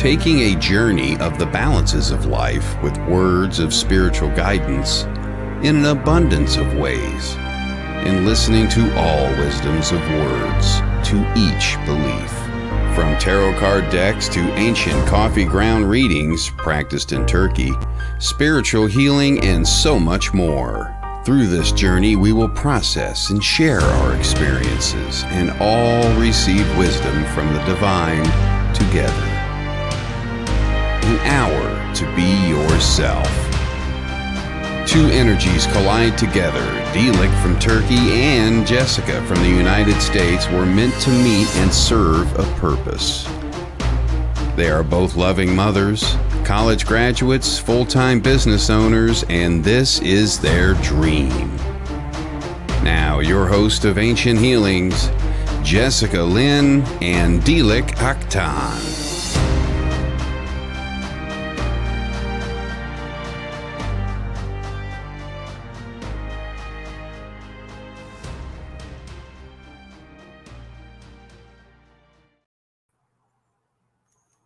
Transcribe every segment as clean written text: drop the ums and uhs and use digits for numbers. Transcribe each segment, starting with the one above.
taking a journey of the balances of life with words of spiritual guidance in an abundance of ways, and listening to all wisdoms of words to each belief. From tarot card decks to ancient coffee ground readings practiced in Turkey, spiritual healing, and so much more. Through this journey, we will process and share our experiences and all receive wisdom from the divine together. An hour to be yourself. Two energies collide together. Dilek from Turkey and Jessica from the United States were meant to meet and serve a purpose. They are both loving mothers, college graduates, full-time business owners, and this is their dream. Now, your host of Ancient Healings, Jessica Lynn and Dilek Aktan.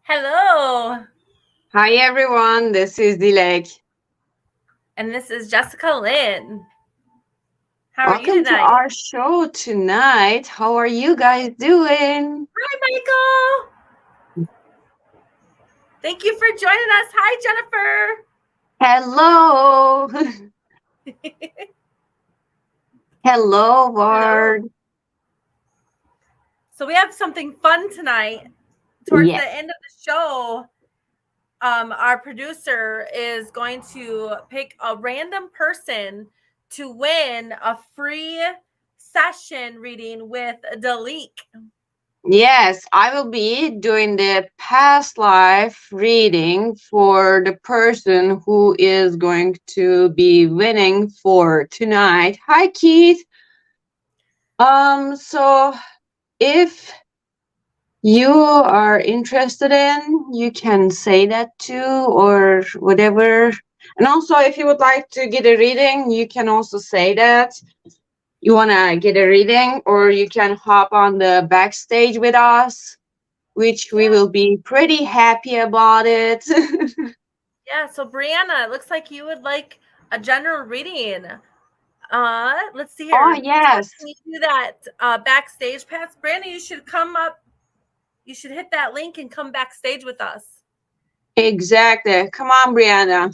Hello. Hi everyone, this is Dilek. And this is Jessica Lynn. How are you Welcome to tonight? our show tonight. How are you guys doing? Hi, Michael. Thank you for joining us. Hi, Jennifer. Hello. Hello, Ward. Hello. So we have something fun tonight. Towards the end of the show, our producer is going to pick a random person to win a free session reading with Dilek. Yes, I will be doing the past life reading for the person who is going to be winning for tonight. Hi, Keith. So if you are interested in, you can say that too, or whatever. And also, if you would like to get a reading, you can also say that you want to get a reading, or you can hop on the backstage with us, which we will be pretty happy about it. Yeah, so Brianna, it looks like you would like a general reading. Let's see here. Oh, yes. So can you do that backstage pass? Brianna, you should come up. You should hit that link and come backstage with us. Exactly. Come on, Brianna.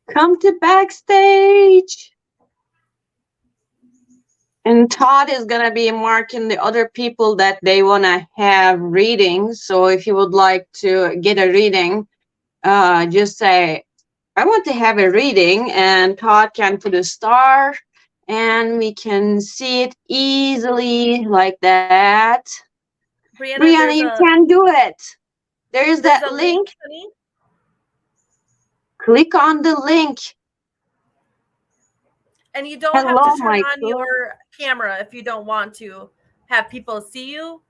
Come to backstage. And Todd is going to be marking the other people that they want to have readings. So if you would like to get a reading, just say, I want to have a reading, and Todd can put a star and we can see it easily like that. Brianna, you can do it. There's that link. Click on the link. And you don't have to turn on your camera if you don't want to have people see you.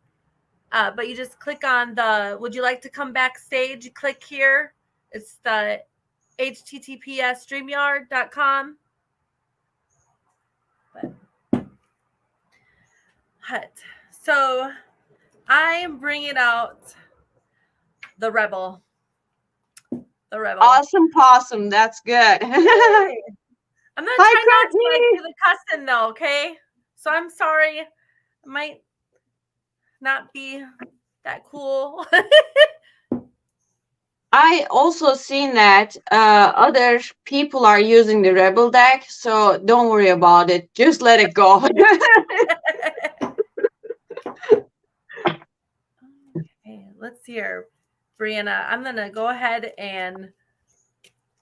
But you just click on the, would you like to come backstage? You click here. It's the https streamyard.com. So I am bringing out the Rebel. The Rebel. Awesome possum. That's good. I'm going to try not to do the cussing though, okay? So I'm sorry. I might not be that cool. I also seen that other people are using the Rebel deck, so don't worry about it. Just let it go. Okay, let's see here, Brianna. I'm gonna go ahead and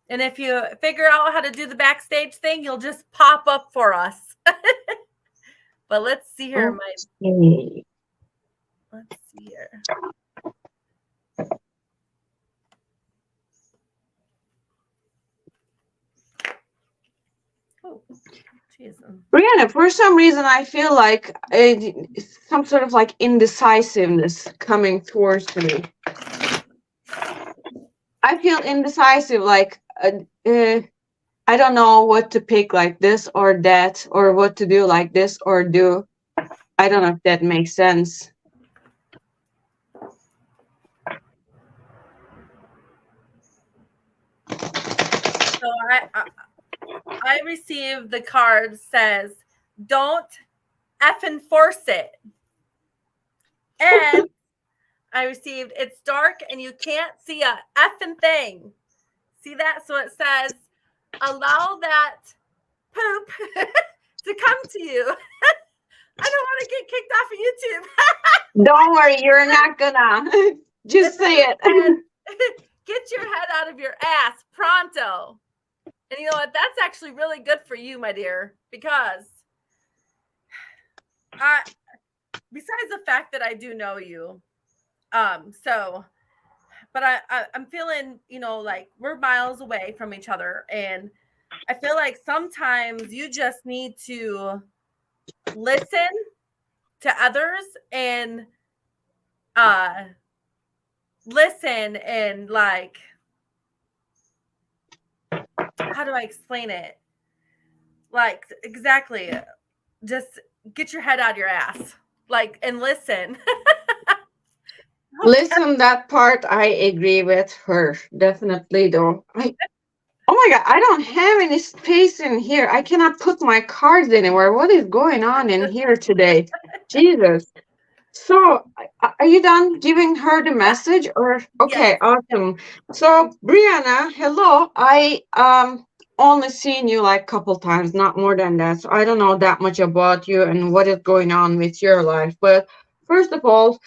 if you figure out how to do the backstage thing, you'll just pop up for us. But let's see here, let's see here. Oh, geez. Brianna, for some reason, I feel like some sort of like indecisiveness coming towards me. I feel indecisive, like I don't know what to pick, like this or that, or what to do, like this or do. I don't know if that makes sense. So I received the card says, "Don't effing force it," and I received, "It's dark and you can't see a effing thing." See that? So it says, "Allow that poop to come to you." I don't want to get kicked off of YouTube. Don't worry, you're not gonna. Just say it. Get your head out of your ass pronto. And you know what? That's actually really good for you, my dear, because besides the fact that I do know you, but I'm feeling, like we're miles away from each other, and I feel like sometimes you just need to listen to others and listen and like, how do I explain it? Like, exactly, just get your head out of your ass, like, and listen. Listen, that part I agree with her. Definitely though. Oh my God, I don't have any space in here. I cannot put my cards anywhere. What is going on in here today? Jesus. So, are you done giving her the message or okay, Yes. awesome. So, Brianna, hello. I only seen you like couple times, not more than that. So, I don't know that much about you and what is going on with your life. But first of all,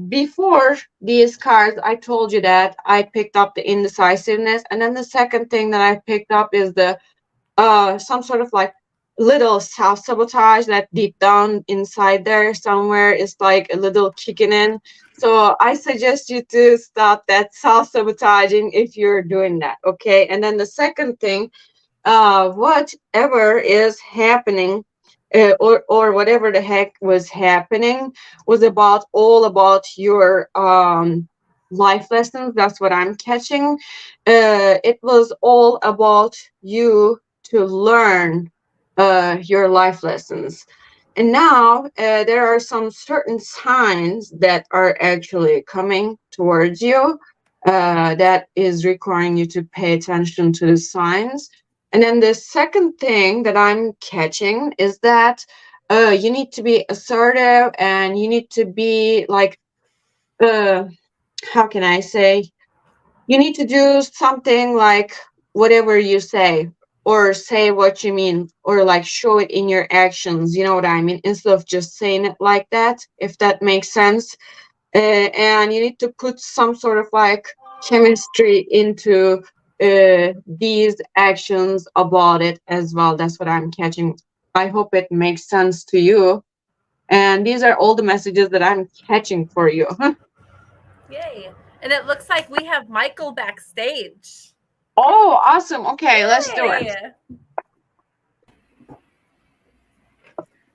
before these cards, I told you that I picked up the indecisiveness, and then the second thing that I picked up is the some sort of like little self-sabotage that deep down inside there somewhere is like a little kicking in. So I suggest you to stop that self-sabotaging if you're doing that. Okay. And then the second thing, whatever is happening, or whatever the heck was happening was all about your life lessons. That's what I'm catching. It was all about you to learn your life lessons. And now there are some certain signs that are actually coming towards you that is requiring you to pay attention to the signs. And then the second thing that I'm catching is that you need to be assertive and you need to be like, how can I say? You need to do something like whatever you say, or say what you mean, or like show it in your actions. You know what I mean? Instead of just saying it like that, if that makes sense. And you need to put some sort of like chemistry into these actions about it as well. That's what I'm catching. I hope it makes sense to you. And these are all the messages that I'm catching for you. Yay. And it looks like we have Michael backstage. Oh, awesome. Okay, Yay. Let's do it.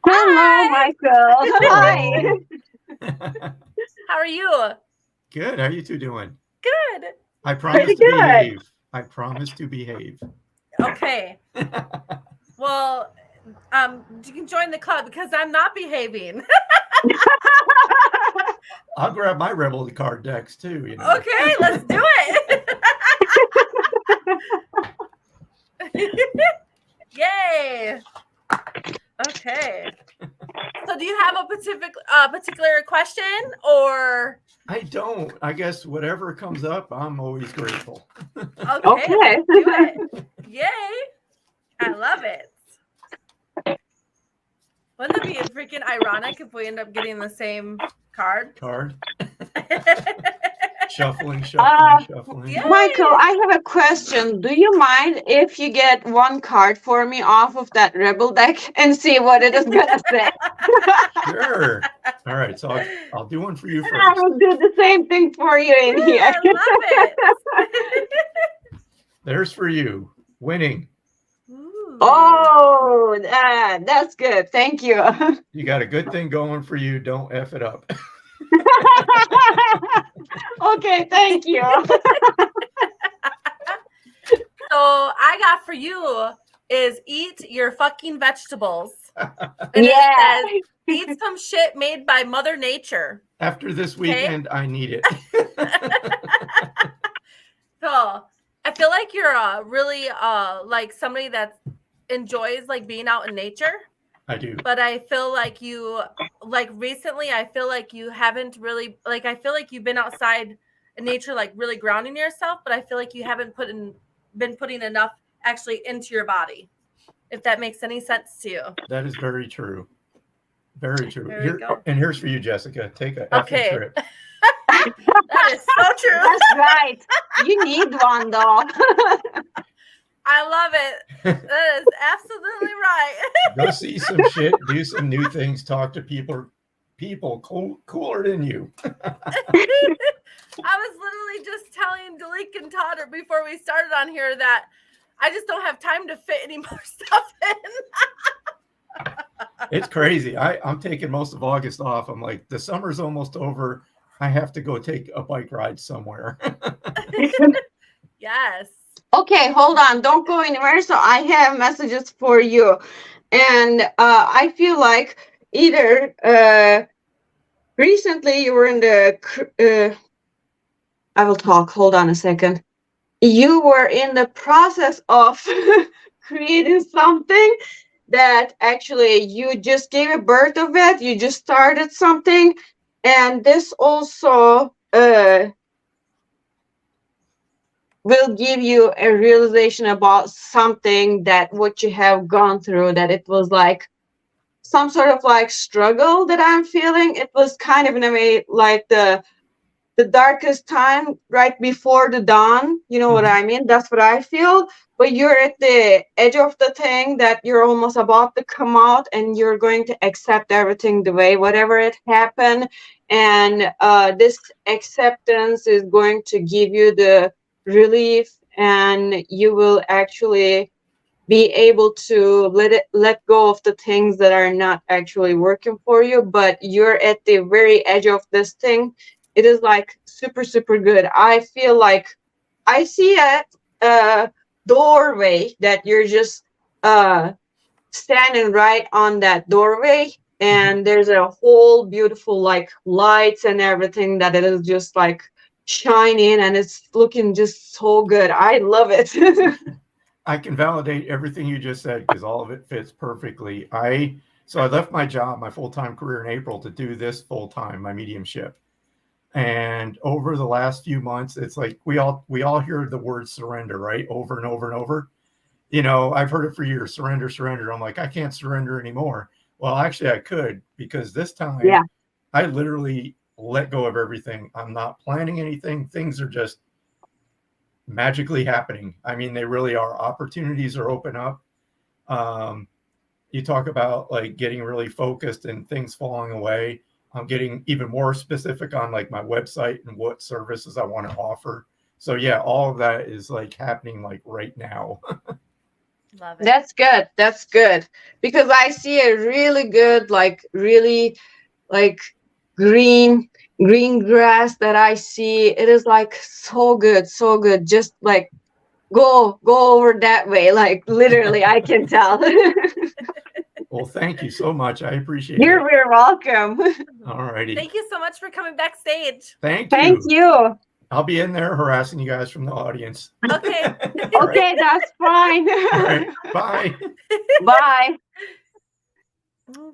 Hello, Michael. Hi. How are you? Good. How are you two doing? Good. I promise to behave. I promise to behave. Okay. Well, you can join the club because I'm not behaving. I'll grab my Rebel card decks too. You know. Okay, let's do it. Yay. Okay. So do you have a particular question or? I don't. I guess whatever comes up, I'm always grateful. Okay. Let's do it. Yay. I love it. Wouldn't it be freaking ironic if we end up getting the same card? Shuffling. Yay. Michael, I have a question. Do you mind if you get one card for me off of that Rebel deck and see what it is gonna say? Sure. All right. So I'll do one for you first. I will do the same thing for you in here. I love it. There's for you. Winning. Oh, that's good. Thank you. You got a good thing going for you. Don't F it up. Okay, thank you. So I got for you is eat your fucking vegetables. And it says eat some shit made by Mother Nature. After this weekend, I need it. So I feel like you're really like somebody that enjoys like being out in nature. I do. But I feel like you, like recently, I feel like you haven't really, like, I feel like you've been outside in nature, like really grounding yourself, but I feel like you haven't been putting enough actually into your body, if that makes any sense to you. That is very true. Very true. There we go. And here's for you, Jessica. Take a Okay. trip. That is so true. That's right. You need one, though. I love it. That is absolutely right. Go see some shit, do some new things, talk to people cooler than you. I was literally just telling Dilek and Todd before we started on here that I just don't have time to fit any more stuff in. It's crazy. I'm taking most of August off. I'm like, the summer's almost over. I have to go take a bike ride somewhere. Yes. Okay, hold on. Don't go anywhere. So I have messages for you. And I feel like either recently you were in the... I will talk. Hold on a second. You were in the process of creating something that actually you just gave a birth of it. You just started something. And this also... will give you a realization about something that what you have gone through, that it was like some sort of like struggle that I'm feeling. It was kind of in a way like the darkest time right before the dawn. You know what I mean? That's what I feel. But you're at the edge of the thing that you're almost about to come out, and you're going to accept everything the way, whatever it happened. And this acceptance is going to give you the relief, and you will actually be able to let go of the things that are not actually working for you. But you're at the very edge of this thing. It is like super, super good. I feel like I see a doorway that you're just standing right on that doorway, and there's a whole beautiful like lights and everything that it is just like shining, and it's looking just so good. I love it. I can validate everything you just said because all of it fits perfectly. So I left my job, my full-time career in April to do this full-time, my mediumship. And over the last few months, it's like we all hear the word surrender, right? Over and over and over. You know, I've heard it for years, surrender, surrender. I'm like, I can't surrender anymore. Well, actually I could, because this time I literally let go of everything. I'm not planning anything. Things are just magically happening. I mean, they really are. Opportunities are open up. You talk about like getting really focused and things falling away. I'm getting even more specific on like my website and what services I want to offer. So yeah, all of that is like happening like right now. Love it. That's good. That's good. Because I see a really good, like really like green grass that I see. It is like so good. Just like go over that way. Like literally, I can tell. Well, thank you so much. I appreciate You're it. very welcome. All righty. Thank you so much for coming backstage. Thank Thank you. I'll be in there harassing you guys from the audience. Okay. Okay, that's fine. All right. Bye. Bye.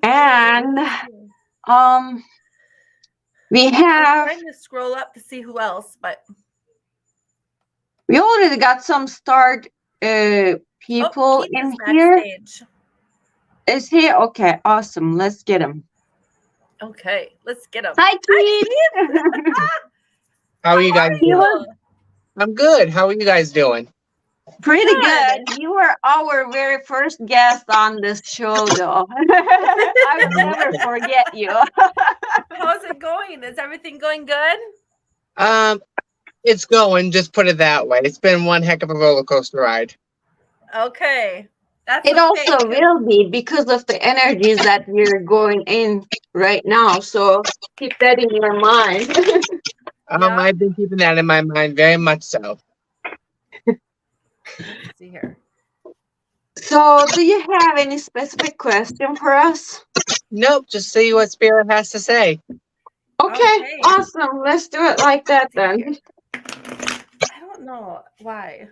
And we I'm have trying to scroll up to see who else, but we already got some start people Keith in is here. backstage. Is he? Okay, awesome. Let's get him. Okay, let's get him. Hi, Keith. How are you guys doing? You? I'm good. How are you guys doing? Pretty Good. good. You were our very first guest on this show, though. I will never forget you. How's it going? Is everything going good? It's going, just put it that way. It's been one heck of a roller coaster ride. Okay. That's It okay. also will be because of the energies that we're going in right now. So keep that in your mind. Yeah. I've been keeping that in my mind very much so. Let's see here. So, do you have any specific question for us? Nope, just see what Spirit has to say. Okay, awesome. Let's do it like that then. I don't know why.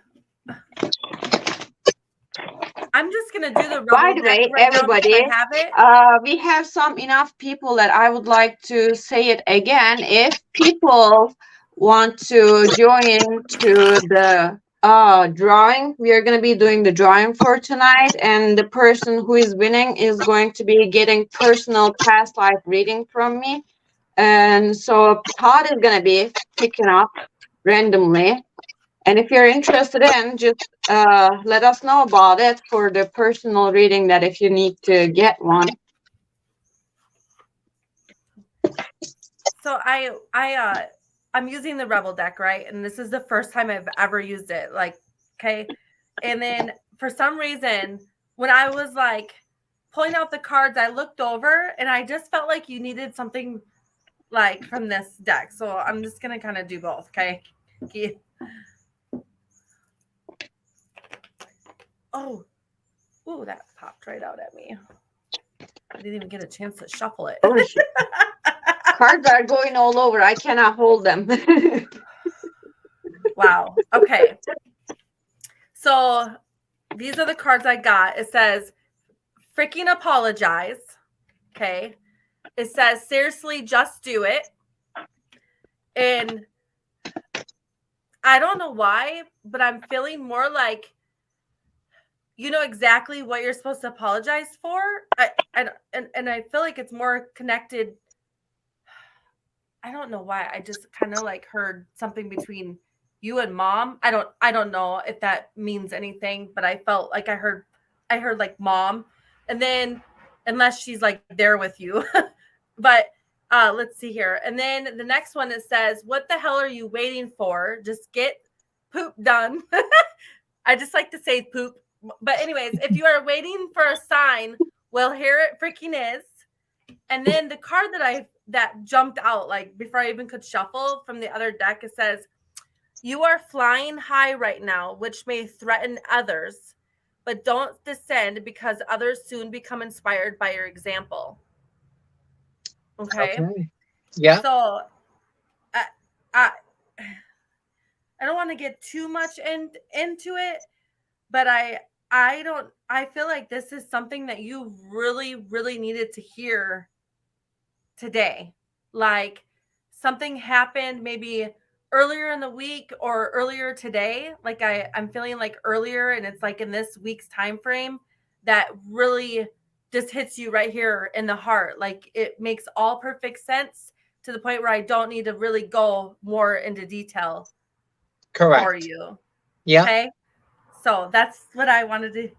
I'm just gonna do the By rebel the deck way, right now because everybody, I have it. we have some enough people that I would like to say it again. If people want to join to the drawing, we are going to be doing the drawing for tonight, and the person who is winning is going to be getting personal past life reading from me. And so Todd is going to be picking up randomly. And if you're interested in, just let us know about it for the personal reading that if you need to get one. So I'm using the rebel deck, right? And this is the first time I've ever used it. Like, okay. And then for some reason, when I was like pulling out the cards, I looked over and I just felt like you needed something like from this deck. So I'm just gonna kind of do both, okay? Oh, ooh, that popped right out at me. I didn't even get a chance to shuffle it. Oh, cards are going all over. I cannot hold them. Wow. Okay. So these are the cards I got. It says freaking apologize. Okay. It says seriously, just do it. And I don't know why, but I'm feeling more like you know exactly what you're supposed to apologize for. And I feel like it's more connected. I don't know why. I just kind of like heard something between you and mom. I don't know if that means anything, but I felt like I heard like mom. And then unless she's like there with you. But let's see here. And then the next one it says, "What the hell are you waiting for? Just get poop done." I just like to say poop. But anyways, if you are waiting for a sign, well, here it freaking is. And then the card that jumped out, like before I even could shuffle from the other deck, it says, "You are flying high right now, which may threaten others, but don't descend because others soon become inspired by your example." Okay. Yeah. So I don't want to get too much into it, but I feel like this is something that you really, really needed to hear today. Like something happened maybe earlier in the week or earlier today. Like I'm feeling like earlier, and it's like in this week's time frame that really just hits you right here in the heart. Like it makes all perfect sense to the point where I don't need to really go more into detail Correct. for you. Yeah. Okay. So that's what I wanted to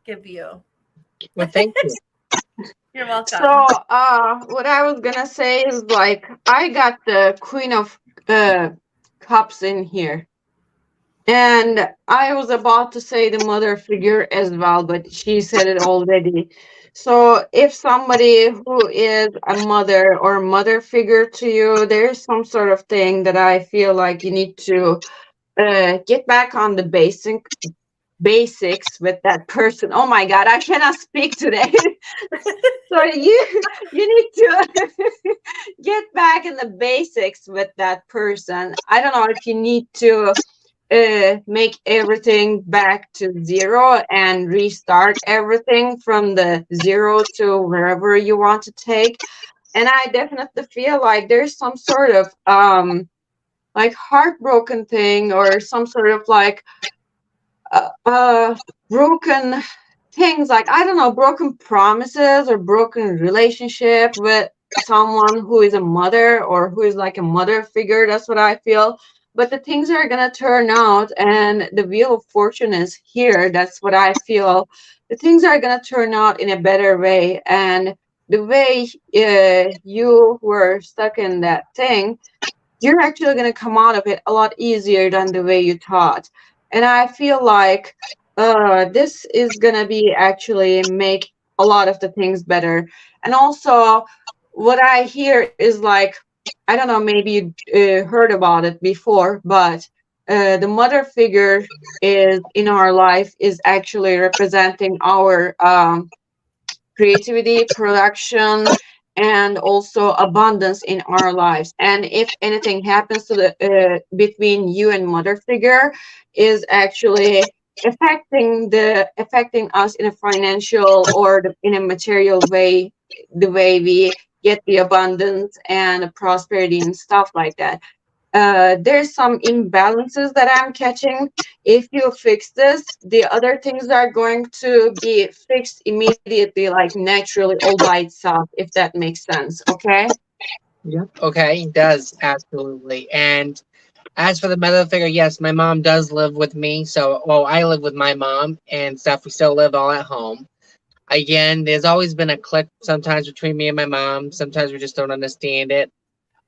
give you. Well, thank you. You're welcome. So, what I was gonna say is like I got the Queen of Cups in here, and I was about to say the mother figure as well, but she said it already. So, if somebody who is a mother or mother figure to you, there's some sort of thing that I feel like you need to get back on the basics with that person. Oh my god, I cannot speak today. So you need to get back in the basics with that person. I don't know if you need to make everything back to zero and restart everything from the zero to wherever you want to take. And I definitely feel like there's some sort of like heartbroken thing or some sort of like broken things, like I don't know, broken promises or broken relationship with someone who is a mother or who is like a mother figure. That's what I feel. But the things are gonna turn out, and the wheel of fortune is here. That's what I feel. The things are gonna turn out in a better way, and the way you were stuck in that thing, you're actually gonna come out of it a lot easier than the way you thought. And I feel like this is gonna be actually make a lot of the things better. And also, what I hear is like, I don't know, maybe you heard about it before, but the mother figure is in our life is actually representing our creativity, production, and also abundance in our lives. And if anything happens to the between you and mother figure, is actually affecting us in a financial or in a material way, the way we get the abundance and the prosperity and stuff like that. There's some imbalances that I'm catching. If you fix this, the other things are going to be fixed immediately, like naturally, all by itself, if that makes sense. Okay. Yep. Okay, it does, absolutely. And as for the mother figure, yes, my mom does live with me. So, well, I live with my mom and stuff. We still live all at home. Again, there's always been a click sometimes between me and my mom. Sometimes we just don't understand it.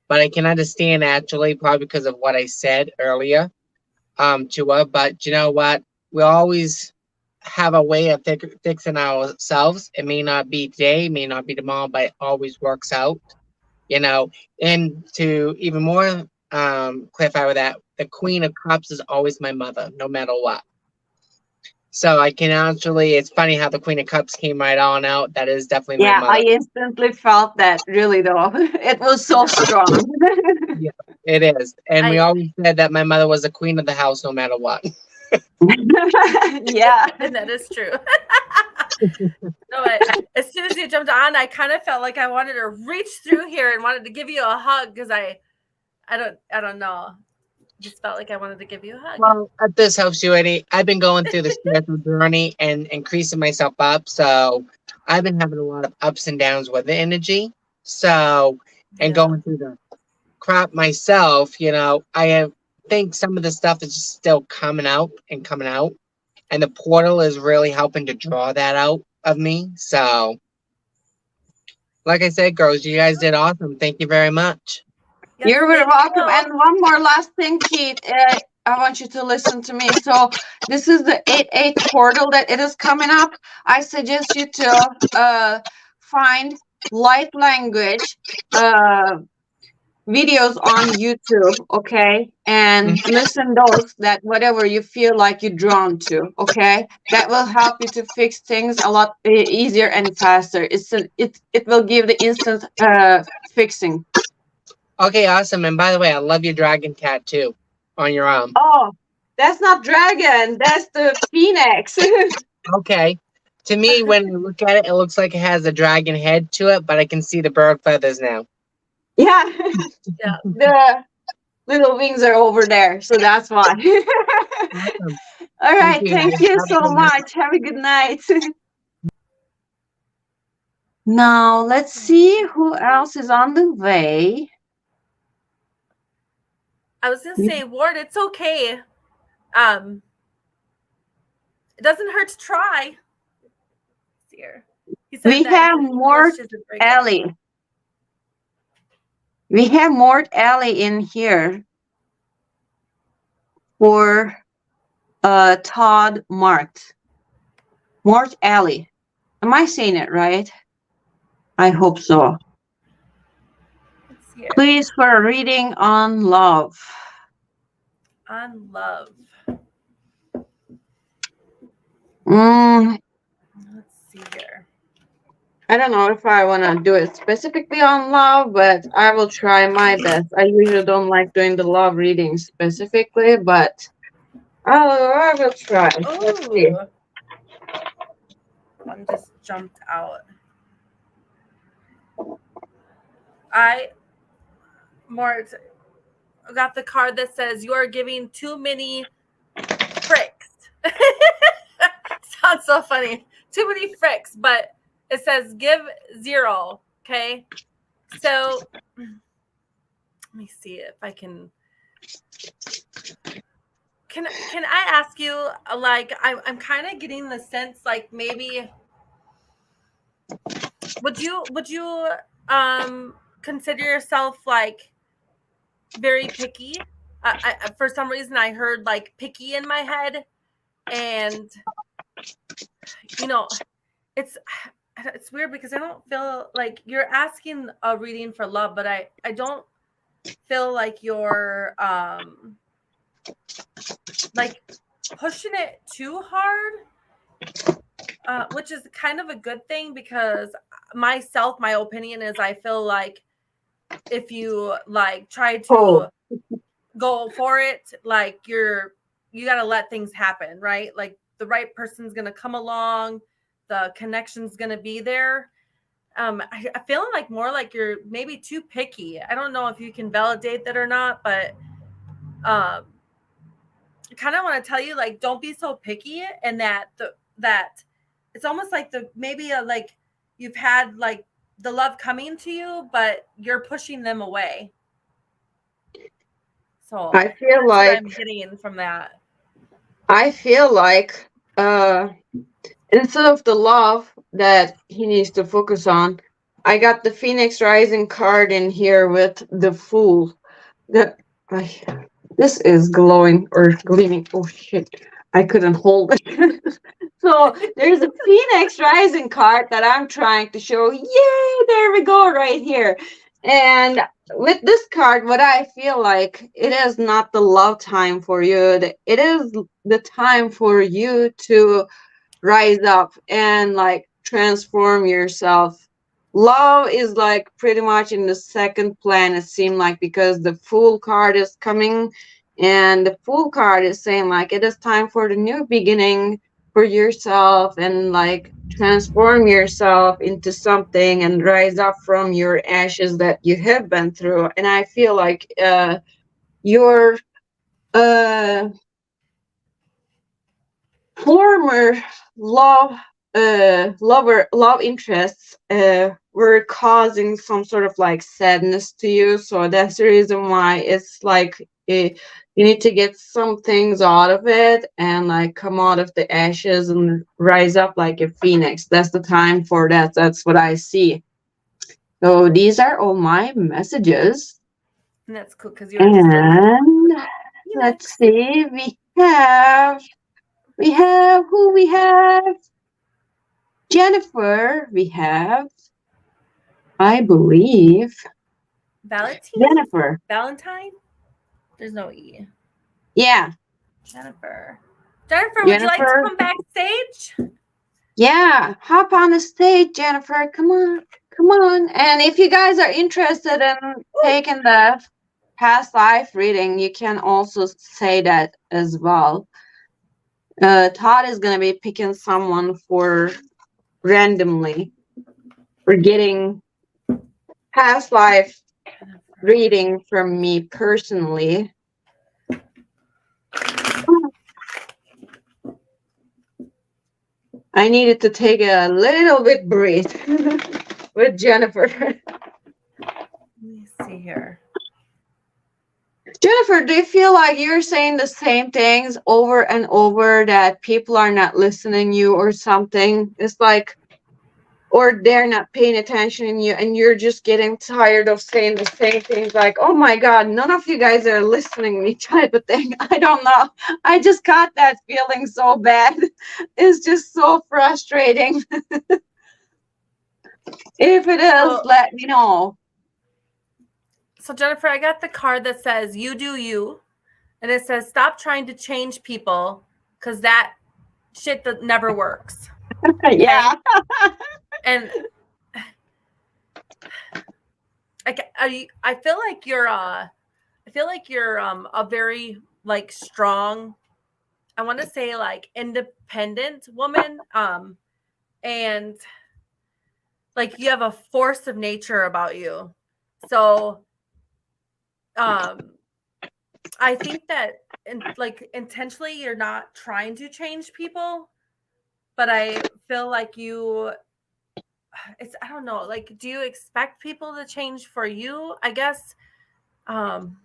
But I can understand actually, probably because of what I said earlier to her. But you know what? We always have a way of fixing ourselves. It may not be today, may not be tomorrow, but it always works out. You know, and to even more clarify with that, the Queen of Cups is always my mother, no matter what. So I can actually, it's funny how the Queen of Cups came right on out. That is definitely my Yeah, I mother. instantly felt that. Really, though, it was so strong. Yeah, it is. And we I always said that my mother was the queen of the house no matter what. Yeah. and that is true. No, as soon as you jumped on, I kind of felt like I wanted to reach through here and wanted to give you a hug because I don't know. Just felt like I wanted to give you a hug. Well, if this helps you any, I've been going through the spiritual journey and increasing myself up. So I've been having a lot of ups and downs with the energy. So, and Yeah. going through the crap myself, think some of the stuff is just still coming out and coming out. And the portal is really helping to draw that out of me. So, like I said, girls, you guys did awesome. Thank you very much. Yes, You're very thank welcome. you. And one more last thing, Keith. I want you to listen to me. So this is the 8/8 portal that it is coming up. I suggest you to find light language videos on YouTube, okay? And listen those that whatever you feel like you're drawn to, okay? That will help you to fix things a lot easier and faster. It will give the instant fixing. Okay, awesome. And by the way, I love your dragon tattoo on your arm. Oh, that's not dragon. That's the phoenix. Okay. To me, when I look at it, it looks like it has a dragon head to it, but I can see the bird feathers now. Yeah. Yeah. The little wings are over there, so that's why. Awesome. All right. you. Thank you Have a so good night. much. Have a good night. Now, let's see who else is on the way. I was gonna say, Ward, it's okay. It doesn't hurt to try. Here. He said We that have his Mort English isn't very good. Ellie. We have Mort Ellie in here for Todd Marked. Mort Ellie. Am I saying it right? I hope so. Let's see here. Please for a reading on love. On love. Let's see here. I don't know if I want to do it specifically on love, but I will try my best. I usually don't like doing the love reading specifically, but I will try. Let's see. Oh, one just jumped out. Mort got the card that says you are giving too many fricks. Sounds so funny. Too many fricks, but it says give 0. Okay. So let me see if I can. Can I ask you, like, I'm kind of getting the sense like maybe would you consider yourself like very picky? For some reason I heard like picky in my head, and it's weird because I don't feel like you're asking a reading for love, but I don't feel like you're like pushing it too hard, which is kind of a good thing, because my opinion is, I feel like if you like try to go for it, like you got to let things happen, right? Like the right person's going to come along, the connection's going to be there. I feel like more like you're maybe too picky. I don't know if you can validate that or not, but I kind of want to tell you, like, don't be so picky, and that it's almost like like you've had like the love coming to you, but you're pushing them away. So I feel that's what like I'm getting from that. I feel like instead of the love that he needs to focus on, I got the Phoenix Rising card in here with the Fool. This is glowing or gleaming. Oh shit! I couldn't hold it. So there's a Phoenix Rising card that I'm trying to show. Yay! There we go, right here. And with this card, what I feel like, it is not the love time for you. It is the time for you to rise up and like transform yourself. Love is like pretty much in the second plan, it seemed like, because the Fool card is coming, and the Fool card is saying like it is time for the new beginning for yourself, and like transform yourself into something and rise up from your ashes that you have been through. And I feel like your former love love interests were causing some sort of like sadness to you, so that's the reason why it's like you need to get some things out of it and like come out of the ashes and rise up like a phoenix. That's the time for that. That's what I see. So these are all my messages. And that's cool, because you're just And let's see, we have who we have. Jennifer, we have, I believe. Jennifer. Valentine? There's no E. Yeah. Jennifer, would you like to come backstage? Yeah, hop on the stage, Jennifer. Come on. And if you guys are interested in taking the past life reading, you can also say that as well. Todd is going to be picking someone for randomly for getting past life reading from me personally. I needed to take a little bit breath with Jennifer. Let me see here. Jennifer, do you feel like you're saying the same things over and over, that people are not listening to you or something? It's like, or they're not paying attention to you and you're just getting tired of saying the same things, like, oh my God, none of you guys are listening to me type of thing. I don't know. I just got that feeling so bad. It's just so frustrating. If it is, let me know. So Jennifer, I got the card that says you do you, and it says stop trying to change people, because that shit that never works. Yeah. And I feel like you're a very like strong, I want to say like independent woman, and like you have a force of nature about you. So I think that intentionally you're not trying to change people, but I feel like I don't know, like, do you expect people to change for you? I guess I'm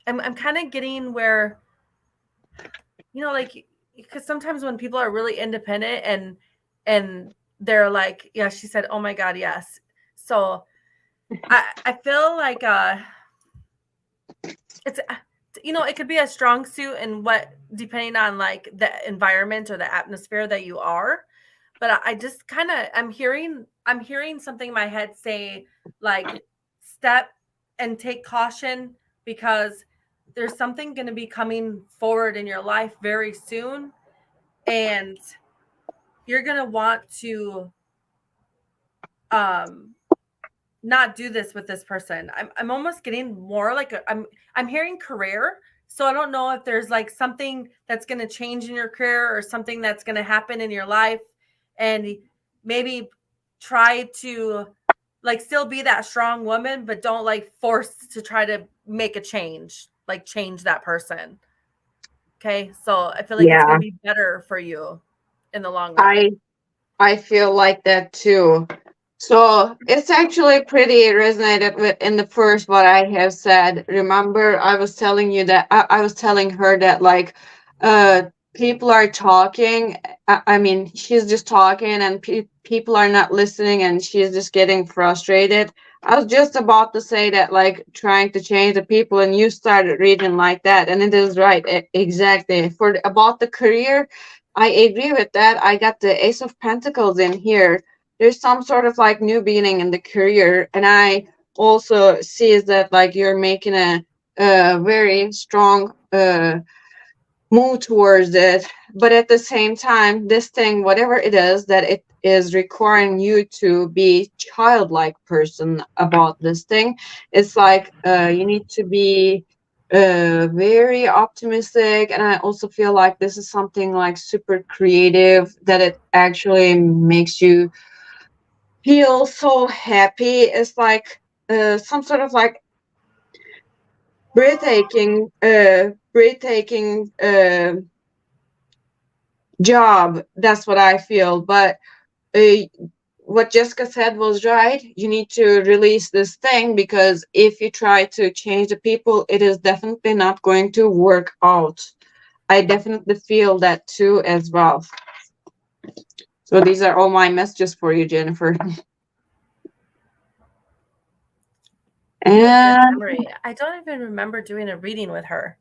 kind of getting where, like, because sometimes when people are really independent and they're like, yeah, she said, oh my God, yes. So I feel like it's it could be a strong suit and depending on like the environment or the atmosphere that you are. But I just I'm hearing something in my head say like step and take caution, because there's something going to be coming forward in your life very soon, and you're going to want to not do this with this person. I'm almost getting more like I'm hearing career. So I don't know if there's like something that's going to change in your career or something that's going to happen in your life, and maybe try to like still be that strong woman, but don't like force to try to make a change, like change that person. Okay. So I feel like it's going to be better for you in the long run. I feel like that too. So it's actually pretty resonated with in the first what I have said. Remember, I was telling you that I was telling her that like people are talking. I mean, she's just talking and people are not listening and she's just getting frustrated. I was just about to say that like trying to change the people and you started reading like that. And it is right. Exactly. About the career, I agree with that. I got the Ace of Pentacles in here. There's some sort of like new beginning in the career, and I also see is that like you're making a very strong move towards it, but at the same time this thing, whatever it is that it is requiring you to be childlike person about this thing, it's like you need to be very optimistic, and I also feel like this is something like super creative that it actually makes you feel so happy. It's like some sort of like breathtaking job. That's what I feel. But uh, what Jessica said was right. You need to release this thing, because if you try to change the people, it is definitely not going to work out. I definitely feel that too as well. So these are all my messages for you, Jennifer. You have good memory. I don't even remember doing a reading with her.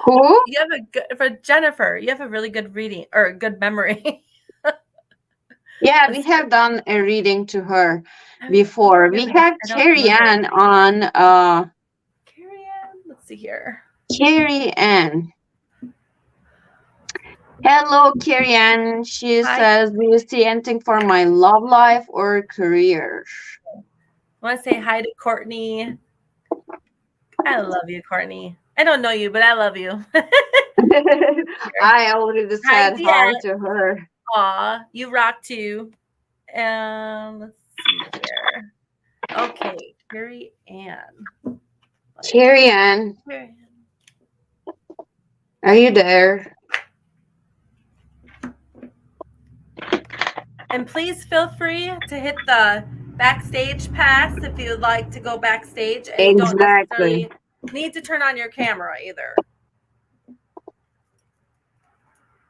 Who? You have a good, for Jennifer, you have a really good reading or good memory. Yeah, we have done a reading to her before. We have Carrie Ann on Carrie Ann, let's see here. Carrie Ann. Hello, Carrie Ann. She says, do you see anything for my love life or career? I want to say hi to Courtney. I love you, Courtney. I don't know you, but I love you. I already said hi to her. Aw, you rock too. Let's see here. Okay, Carrie Ann. Carrie Ann. Are you there? And please feel free to hit the backstage pass if you would like to go backstage. And you don't necessarily need to turn on your camera either.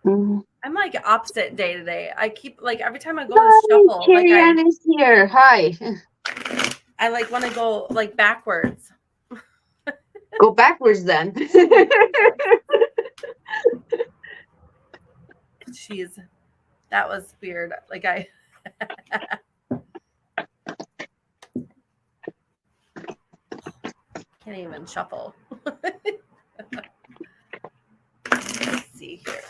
Mm-hmm. I'm like opposite day today. I keep like every time I go to shuffle, Carrie Ann is here. Hi. I like want to go like backwards. Go backwards then. Jeez, that was weird. Like I can't even shuffle. Let's see here.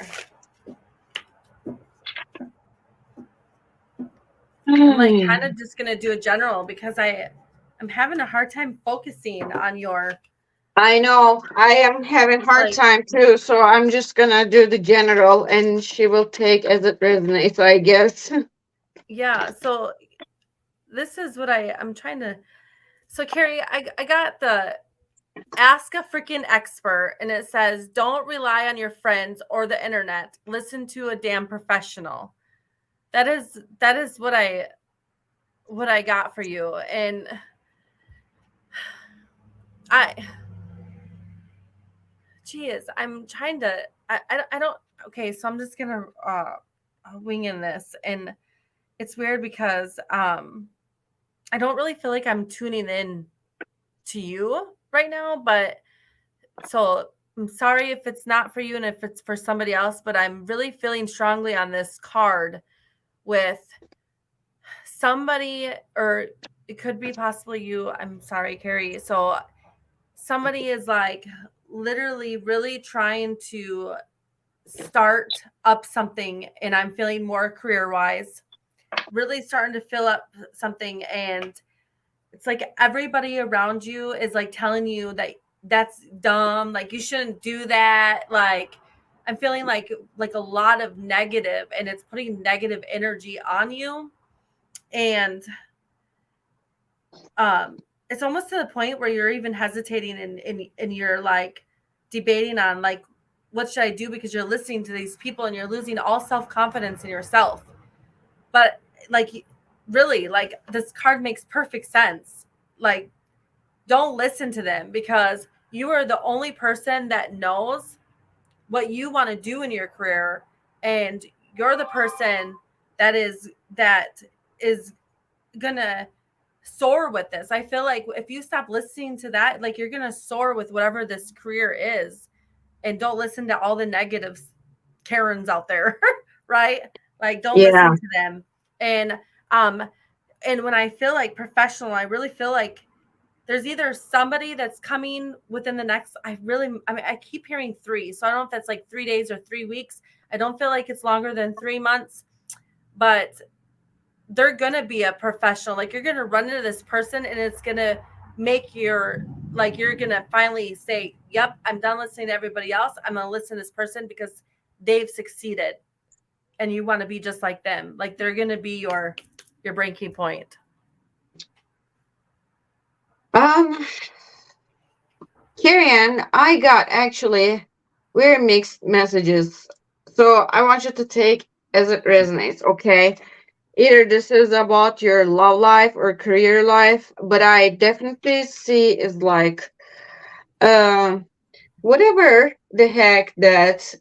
I'm like kind of just gonna do a general because I'm having a hard time focusing on your. I know. I am having hard time too, so I'm just gonna do the general, and she will take as it resonates, I guess. Yeah. So this is what I'm trying to. So Carrie, I got the Ask a Freaking Expert, and it says, don't rely on your friends or the internet. Listen to a damn professional. That is what I got for you. And I'm trying to, I don't, okay. So I'm just going to wing in this. And it's weird because I don't really feel like I'm tuning in to you right now, but so I'm sorry if it's not for you and if it's for somebody else, but I'm really feeling strongly on this card with somebody, or it could be possibly you. I'm sorry, Carrie. So somebody is like literally really trying to start up something, and I'm feeling more career wise, really starting to fill up something. And it's like everybody around you is like telling you that that's dumb, like you shouldn't do that. Like I'm feeling like a lot of negative, and it's putting negative energy on you. And it's almost to the point where you're even hesitating, and you're like debating on like, what should I do? Because you're listening to these people and you're losing all self-confidence in yourself. But like, really, like this card makes perfect sense. Like, don't listen to them, because you are the only person that knows what you want to do in your career. And you're the person that is gonna soar with this. I feel like if you stop listening to that, like you're gonna soar with whatever this career is, and don't listen to all the negative Karens out there, right? Like don't listen to them. And when I feel like professional, I really feel like there's either somebody that's coming within the next, I keep hearing 3. So I don't know if that's like 3 days or 3 weeks. I don't feel like it's longer than 3 months, but they're going to be a professional. Like you're going to run into this person, and it's going to make you're going to finally say, yep, I'm done listening to everybody else. I'm going to listen to this person because they've succeeded, and you want to be just like them. Like they're going to be your breaking point. Karen, I got actually very mixed messages. So I want you to take as it resonates, okay? Either this is about your love life or career life, but I definitely see is like whatever the heck that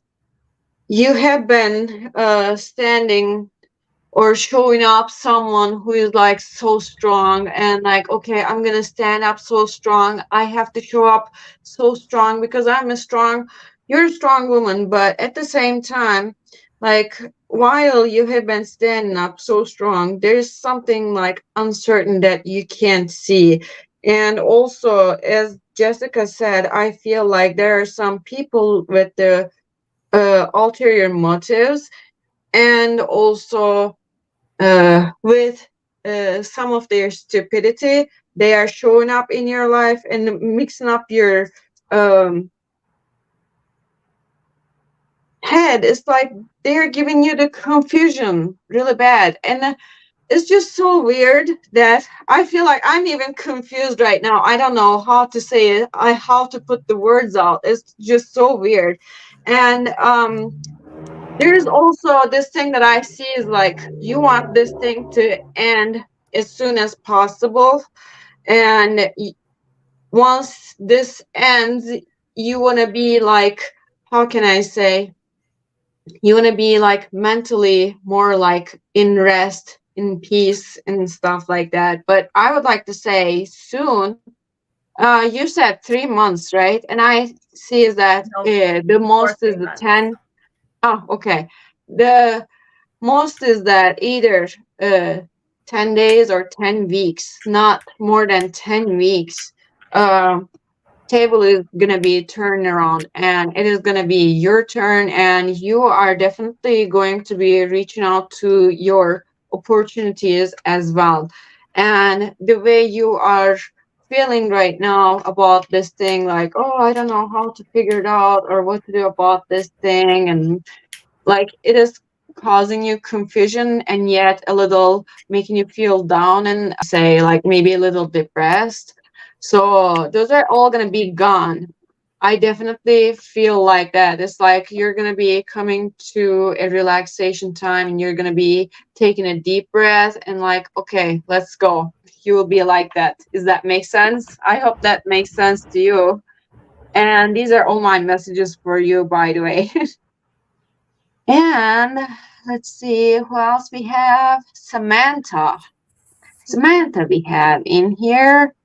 you have been standing or showing up someone who is like so strong, and like, okay, I'm gonna stand up so strong. I have to show up so strong because you're a strong woman. But at the same time, like while you have been standing up so strong, there's something like uncertain that you can't see. And also, as Jessica said, I feel like there are some people with the ulterior motives, and also with some of their stupidity, they are showing up in your life and mixing up your head. It's like they're giving you the confusion really bad. And it's just so weird that I feel like I'm even confused right now. I don't know how to say it. How to put the words out. It's just so weird. And there's also this thing that I see is like you want this thing to end as soon as possible. And once this ends, you want to be like, how can I say? You want to be like mentally more like in rest, in peace, and stuff like that. But I would like to say soon. You said 3 months, right? And I see is that the most is the 10. Oh, okay. The most is that either 10 days or 10 weeks, not more than 10 weeks. Table is going to be turned around, and it is going to be your turn, and you are definitely going to be reaching out to your opportunities as well. And the way you are feeling right now about this thing, like, oh, I don't know how to figure it out or what to do about this thing, and like it is causing you confusion and yet a little making you feel down and say like maybe a little depressed. So those are all going to be gone. I definitely feel like that. It's like you're going to be coming to a relaxation time, and you're going to be taking a deep breath and like, okay, let's go. You will be like that. Does that make sense? I hope that makes sense to you. And these are all my messages for you, by the way. And let's see who else we have. Samantha we have in here.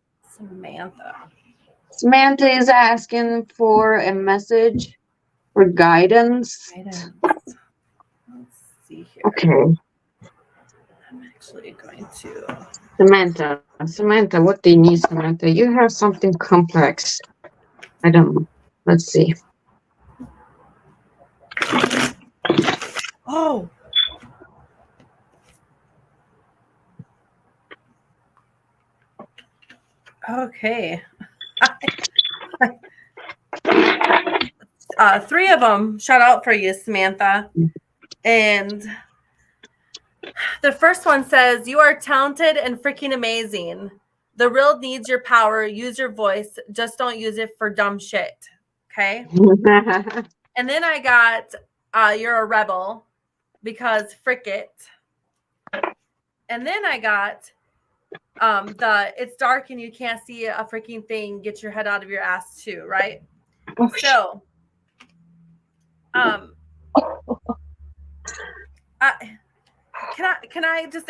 Samantha is asking for a message for guidance. Let's see here. Okay. I'm actually going to. Samantha, what do you need, Samantha? You have something complex. I don't know. Let's see. Oh. Okay. 3 of them shout out for you, Samantha. And the first one says, you are talented and freaking amazing. The world needs your power. Use your voice. Just don't use it for dumb shit. Okay. And then I got, you're a rebel because frick it. And then I got it's dark and you can't see a freaking thing. Get your head out of your ass too, right? So, can I just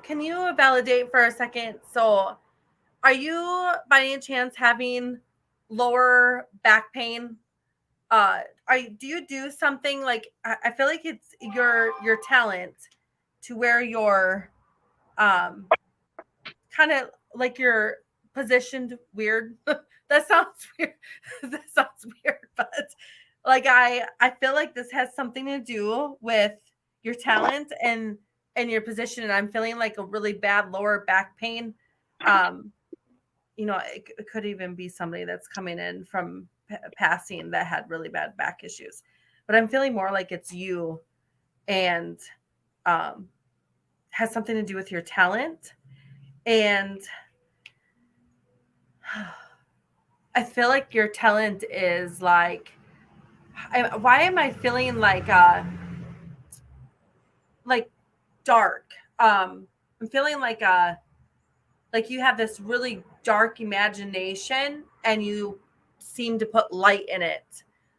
can you validate for a second? So, are you by any chance having lower back pain? Do you do something like I feel like it's your talent to where you're kind of like you're positioned weird. That sounds weird. That sounds weird, but like I feel like this has something to do with your talent and your position. And I'm feeling like a really bad lower back pain. You know, it could even be somebody that's coming in from passing that had really bad back issues. But I'm feeling more like it's you and has something to do with your talent. And I feel like your talent is like, why am I feeling like dark? I'm feeling like you have this really dark imagination and you seem to put light in it.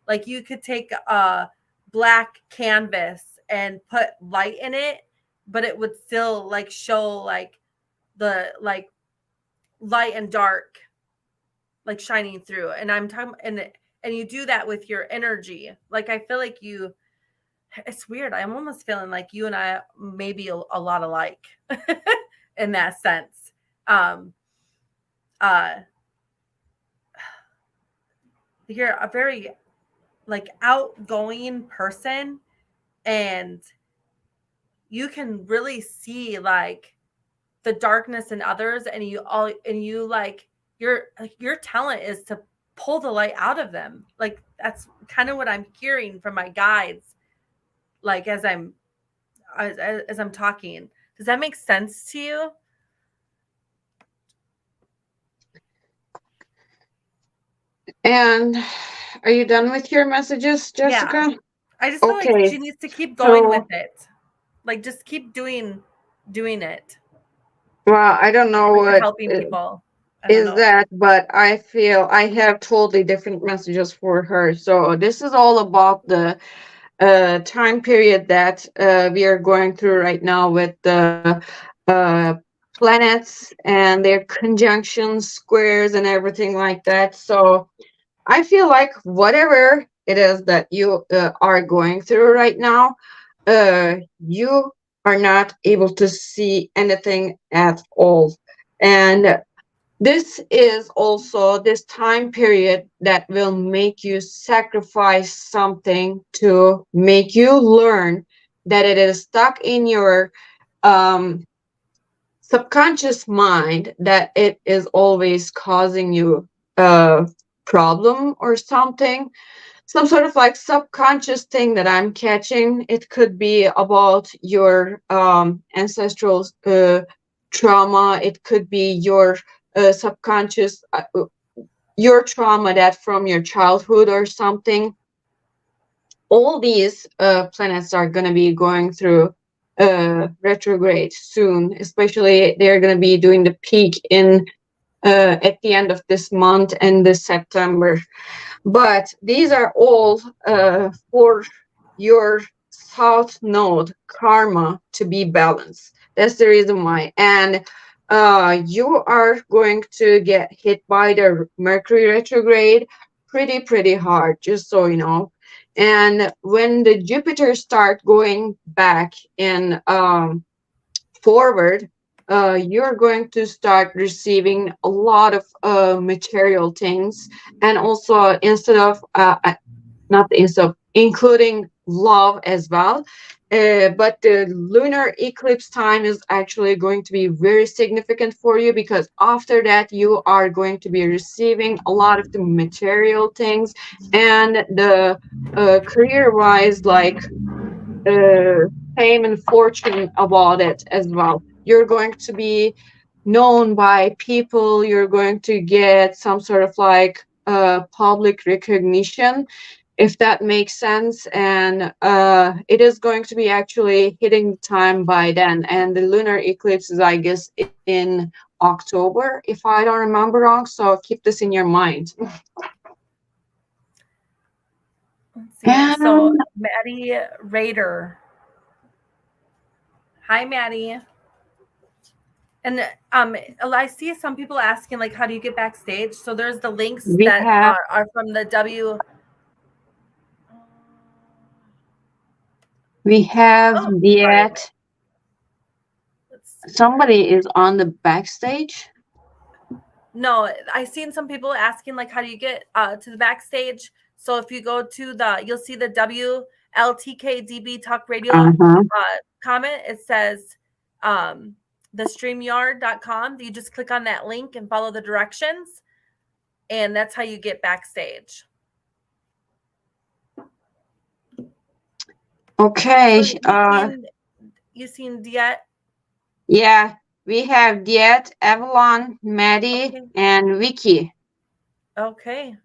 Like you could take a black canvas and put light in it, but it would still like show like the like light and dark like shining through. And I'm talking and you do that with your energy. Like I feel like it's weird. I'm almost feeling like you and I may be a lot alike in that sense. You're a very like outgoing person and you can really see like the darkness in others and you like your talent is to pull the light out of them. Like that's kind of what I'm hearing from my guides. Like as I'm talking, does that make sense to you? And are you done with your messages, Jessica? Yeah. I just feel like she needs to keep going with it. Like just keep doing it. Well, I don't know what helping people is that, but I feel I have totally different messages for her. So this is all about the time period that we are going through right now with the planets and their conjunctions, squares, and everything like that. So I feel like whatever it is that you are going through right now, you are not able to see anything at all. And this is also this time period that will make you sacrifice something to make you learn that it is stuck in your subconscious mind, that it is always causing you a problem or something. Some sort of like subconscious thing that I'm catching. It could be about your ancestral trauma. It could be your subconscious, your trauma that from your childhood or something. All these planets are going to be going through retrograde soon. Especially they're going to be doing the peak in at the end of this month and this September. But these are all for your South Node karma to be balanced. That's the reason why. And you are going to get hit by the Mercury retrograde pretty hard, just so you know. And when the Jupiter start going back in forward, you're going to start receiving a lot of material things, and also including love as well. But the lunar eclipse time is actually going to be very significant for you, because after that you are going to be receiving a lot of the material things, and the career wise, like uh, fame and fortune about it as well. You're going to be known by people, you're going to get some sort of like public recognition, if that makes sense. And it is going to be actually hitting time by then. And the lunar eclipse is, I guess, in October, if I don't remember wrong. So keep this in your mind. Let's see. So Maddie Raider. Hi, Maddie. And I see some people asking, like, how do you get backstage? So there's the links that are from the W. We have yet. Somebody is on the backstage. No, I seen some people asking, like, how do you get to the backstage? So if you go to you'll see the WLTK-DB Talk Radio comment. It says the StreamYard.com. You just click on that link and follow the directions, and that's how you get backstage. Okay. So you seen Diet? Yeah, we have Diet, Avalon, Maddie, and Vicky. Okay.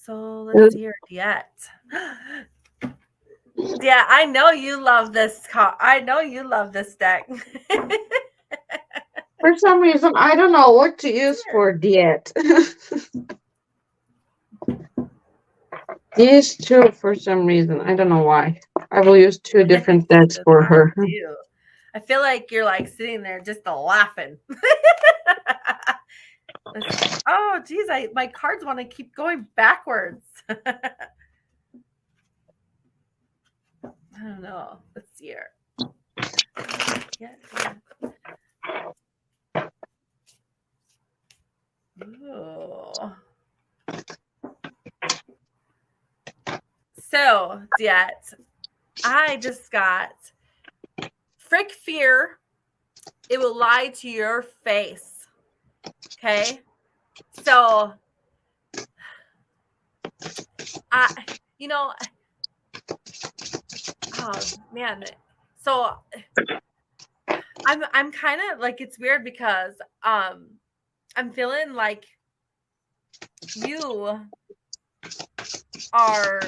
So let's see here, Diet. Yeah, I know you love this I know you love this deck. For some reason, I don't know what to use for Diet. These two, for some reason, I don't know why. I will use two different decks for her. I feel like you're like sitting there just laughing. Oh, geez, my cards want to keep going backwards. I don't know. Let's see here. Yeah. Ooh. So, Diet, I just got frick fear. It will lie to your face. Okay? So, oh man. So I'm kind of like, it's weird because I'm feeling like you are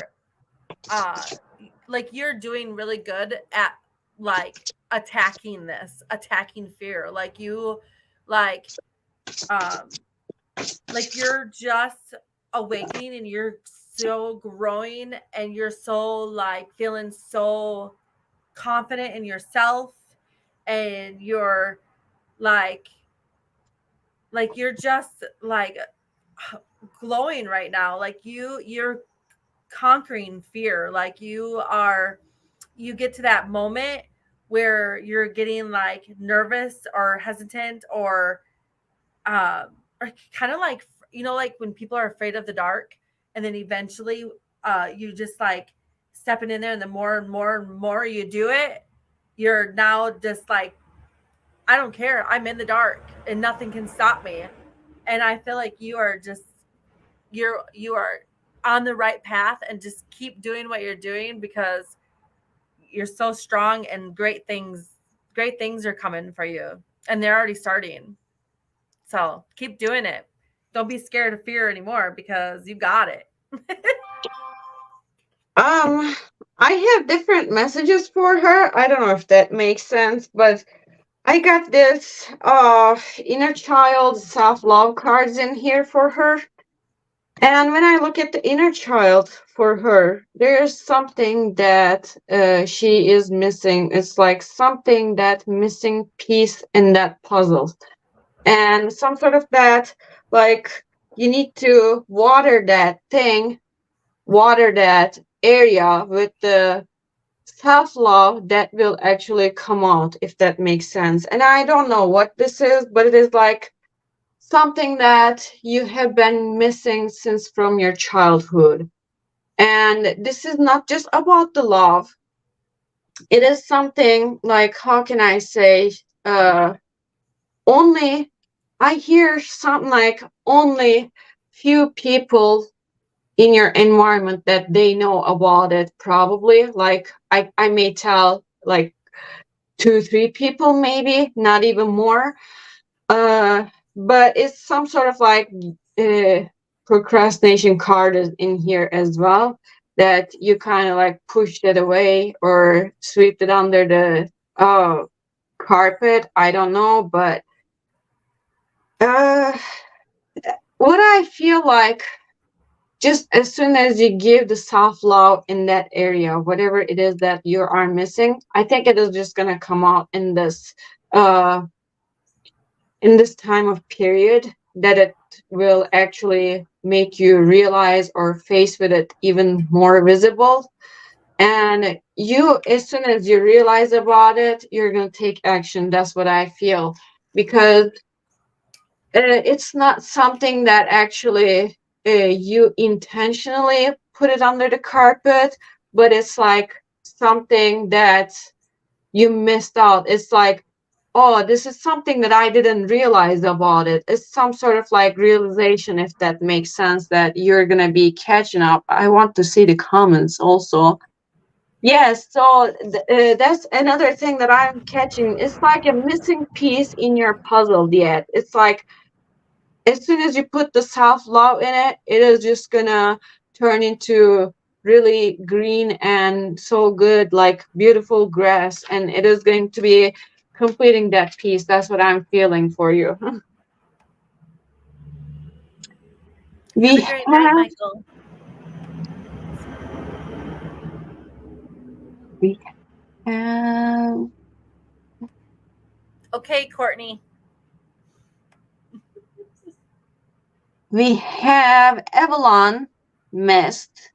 like you're doing really good at like attacking fear. Like you like you're just awakening, and you're so growing, and you're so like feeling so confident in yourself, and you're like you're just like glowing right now. Like you're conquering fear. Like you get to that moment where you're getting like nervous or hesitant or kind of like, like when people are afraid of the dark, and then eventually you just like stepping in there, and the more and more and more you do it, you're now just like, I don't care, I'm in the dark and nothing can stop me. And I feel like you are on the right path, and just keep doing what you're doing, because you're so strong, and great things are coming for you, and they're already starting. So keep doing it. Don't be scared of fear anymore, because you got it. I have different messages for her. I don't know if that makes sense, but I got this inner child self-love cards in here for her. And when I look at the inner child for her, there's something that she is missing. It's like something that missing piece in that puzzle. And some sort of that, like, you need to water that area with the self-love that will actually come out, if that makes sense. And I don't know what this is, but it is like something that you have been missing since from your childhood. And this is not just about the love. It is something like, how can I say, only I hear something like only few people in your environment that they know about it, probably. Like I may tell like 2 3 people, maybe not even more. But it's some sort of like procrastination card is in here as well, that you kind of like pushed it away or swept it under the carpet. I don't know, but uh what I feel like, just as soon as you give the self love in that area, whatever it is that you are missing, I think it is just gonna come out uh in this time of period, that it will actually make you realize or face with it even more visible. And you, as soon as you realize about it, you're gonna take action. That's what I feel, because it's not something that actually you intentionally put it under the carpet, but it's like something that you missed out. It's like, oh, this is something that I didn't realize about it. It's some sort of like realization, if that makes sense, that you're gonna be catching up. I want to see the comments also. Yes, so that's another thing that I'm catching. It's like a missing piece in your puzzle yet. It's like, as soon as you put the self-love in it, it is just gonna turn into really green and so good, like beautiful grass, and it is going to be completing that piece. That's what I'm feeling for you. We Have a great night, have Michael. we have Okay, Courtney. we have Evelyn missed,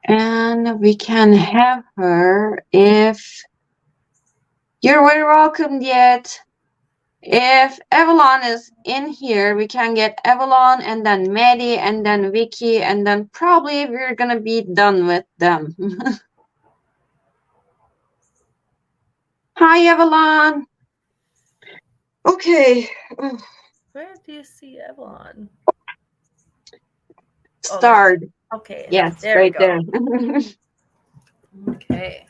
and we can have her if you're very welcome yet. If Evelyn is in here, we can get Evelyn and then Maddie and then Vicky, and then probably we're gonna be done with them. Hi, Evelyn. Okay. Where do you see Evelyn? Start. Okay. Yes, there right we go. there. Okay.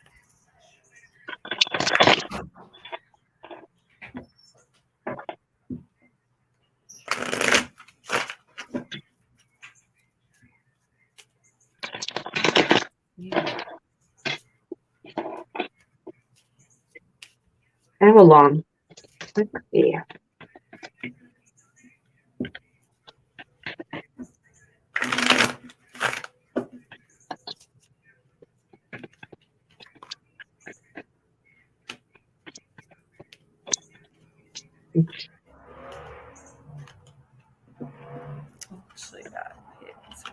Evelyn. Let's see. Actually, that hits.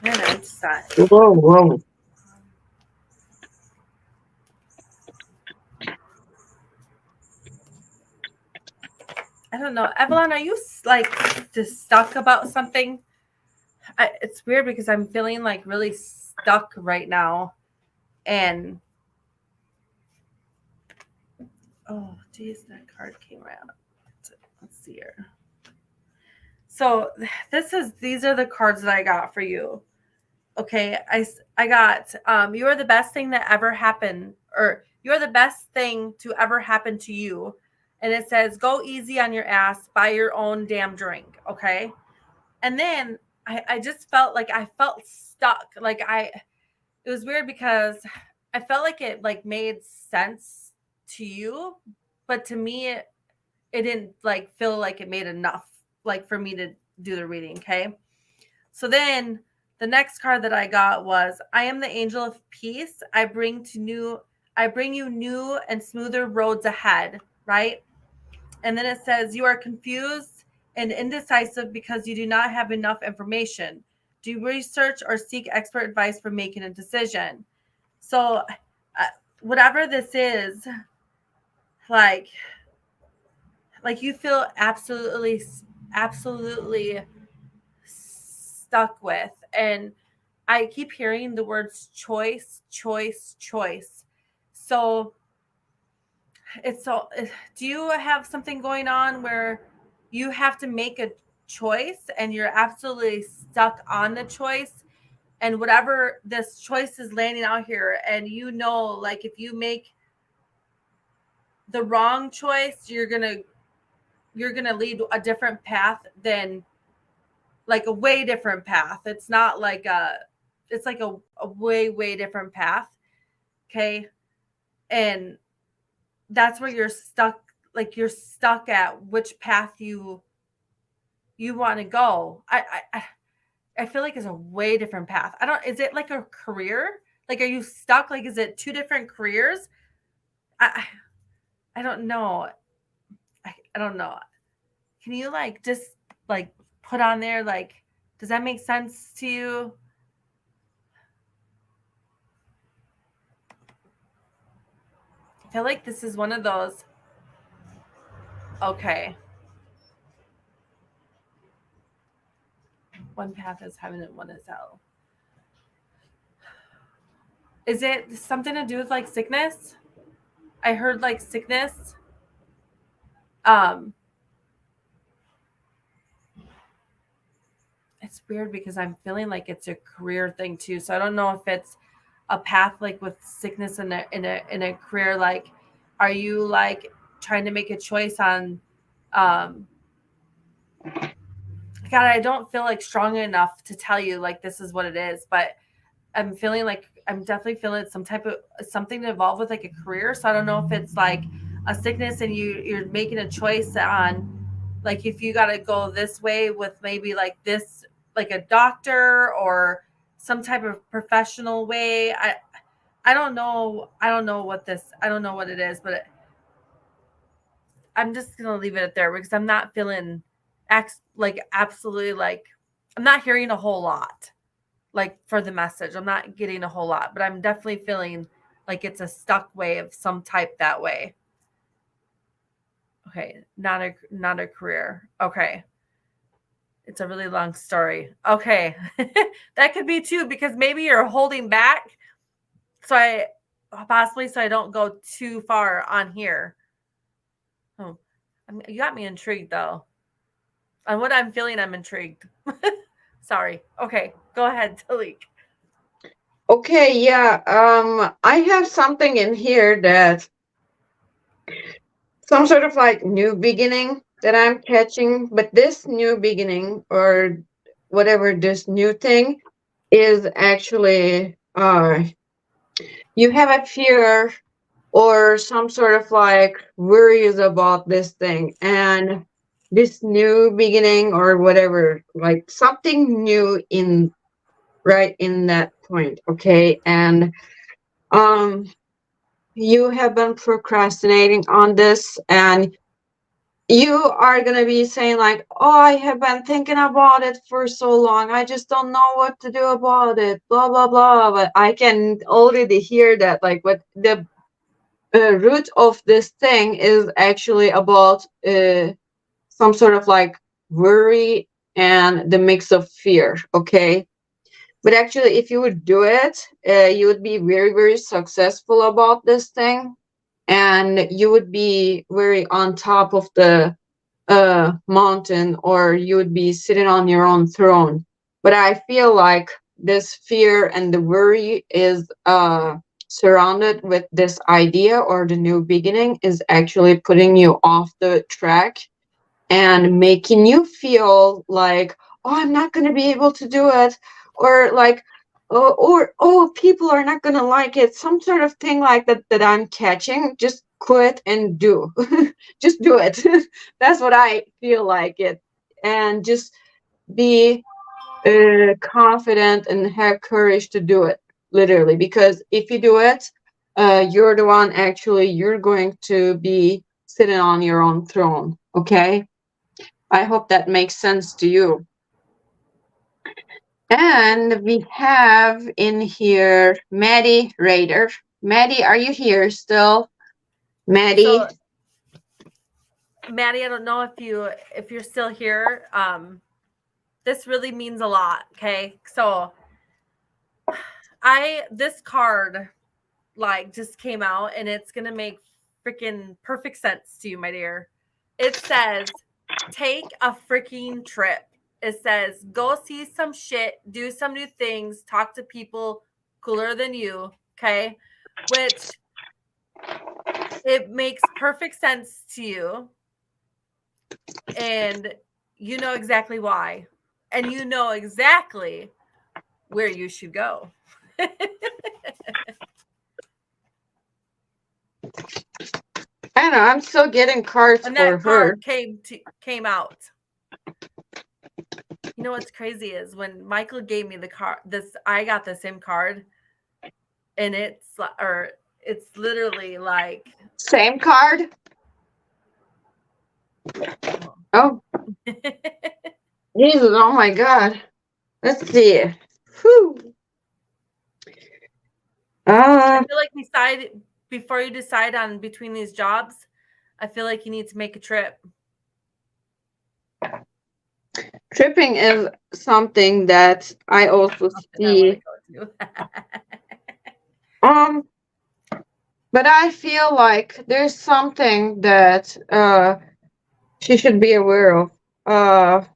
Man, I just thought. Whoa. I don't know. Evelyn, are you like just stuck about something? It's weird because I'm feeling like really stuck right now. And oh, geez, that card came out. Let's see here. So these are the cards that I got for you. Okay, I got you are the best thing that ever happened, or you're the best thing to ever happen to you. And it says, go easy on your ass, buy your own damn drink. Okay. And then I just felt like I felt stuck. Like it was weird because I felt like it like made sense to you, but to me it didn't like feel like it made enough like for me to do the reading. Okay. So then the next card that I got was, I am the angel of peace. I bring you new and smoother roads ahead, right? And then it says, you are confused and indecisive because you do not have enough information. Do research or seek expert advice for making a decision. So whatever this is, like you feel absolutely stuck with. And I keep hearing the words choice. So do you have something going on where you have to make a choice and you're absolutely stuck on the choice, and whatever this choice is landing out here, and like if you make the wrong choice, you're gonna lead a different path, than like a way different path. It's not like it's like a way different path. Okay. And that's where you're stuck. Like you're stuck at which path you want to go. I feel like it's a way different path. Is it like a career? Like, are you stuck? Like, is it two different careers? I don't know. I don't know. Can you like just like put on there, like, does that make sense to you? I feel like this is one of those. Okay. One path is heaven and one is hell. Is it something to do with like sickness? I heard like sickness. It's weird because I'm feeling like it's a career thing too. So I don't know if it's a path like with sickness in a career. Like, are you like trying to make a choice on God, I don't feel like strong enough to tell you like this is what it is, but I'm feeling like I'm definitely feeling something to involve with like a career. So I don't know if it's like a sickness and you're making a choice on like if you got to go this way with maybe like this, like a doctor or some type of professional way. I don't know what it is, but I'm just gonna leave it at there because I'm not feeling absolutely like I'm not hearing a whole lot. Like for the message, I'm not getting a whole lot, but I'm definitely feeling like it's a stuck way of some type that way. Okay, not a career. Okay. It's a really long story. Okay. That could be too, because maybe you're holding back. So I don't go too far on here. Oh, you got me intrigued though. On what I'm feeling, I'm intrigued. Sorry. Okay, go ahead, Dilek. Okay, yeah. I have something in here that some sort of like new beginning that I'm catching, but this new beginning or whatever this new thing is actually you have a fear or some sort of like worries about this thing, and this new beginning or whatever, like something new in right in that point. Okay. And you have been procrastinating on this, and you are going to be saying like, oh, I have been thinking about it for so long, I just don't know what to do about it, blah blah blah. But I can already hear that like what the root of this thing is actually about some sort of like worry and the mix of fear. Okay. But actually, if you would do it, you would be very, very successful about this thing. And you would be very on top of the mountain, or you would be sitting on your own throne. But I feel like this fear and the worry is surrounded with this idea, or the new beginning is actually putting you off the track and making you feel like, oh, I'm not going to be able to do it, or like, oh, people are not going to like it, some sort of thing like that I'm catching. Just quit and do. Just do it. That's what I feel like it. And just be confident and have courage to do it, literally, because if you do it, you're the one actually, you're going to be sitting on your own throne. Okay, I hope that makes sense to you. And we have in here Maddie Raider. Maddie, are you here still? Maddie. So, Maddie, I don't know if you're still here. This really means a lot. Okay, so this card like just came out, and it's gonna make freaking perfect sense to you, my dear. It says, take a freaking trip. It says, go see some shit, do some new things, talk to people cooler than you. Okay, which it makes perfect sense to you. And you know exactly why. And you know exactly where you should go. I don't know. I'm still getting cards And for that her. card came out. You know what's crazy is when Michael gave me the card, I got the same card, and it's literally like Same card. Oh, Jesus! Oh my God. Let's see. Whew. I feel like before you decide on between these jobs, I feel like you need to make a trip. Tripping is something that I also see. But I feel like there's something that she should be aware of.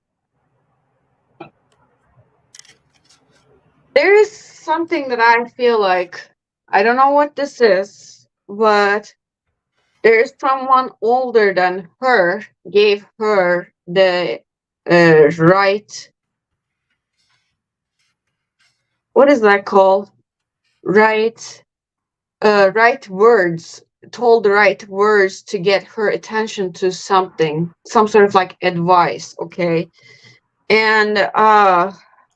There is something that I feel like, I don't know what this is, but there's someone older than her gave her the right, what is that called? Right words, told the right words to get her attention to something, some sort of like advice, okay? And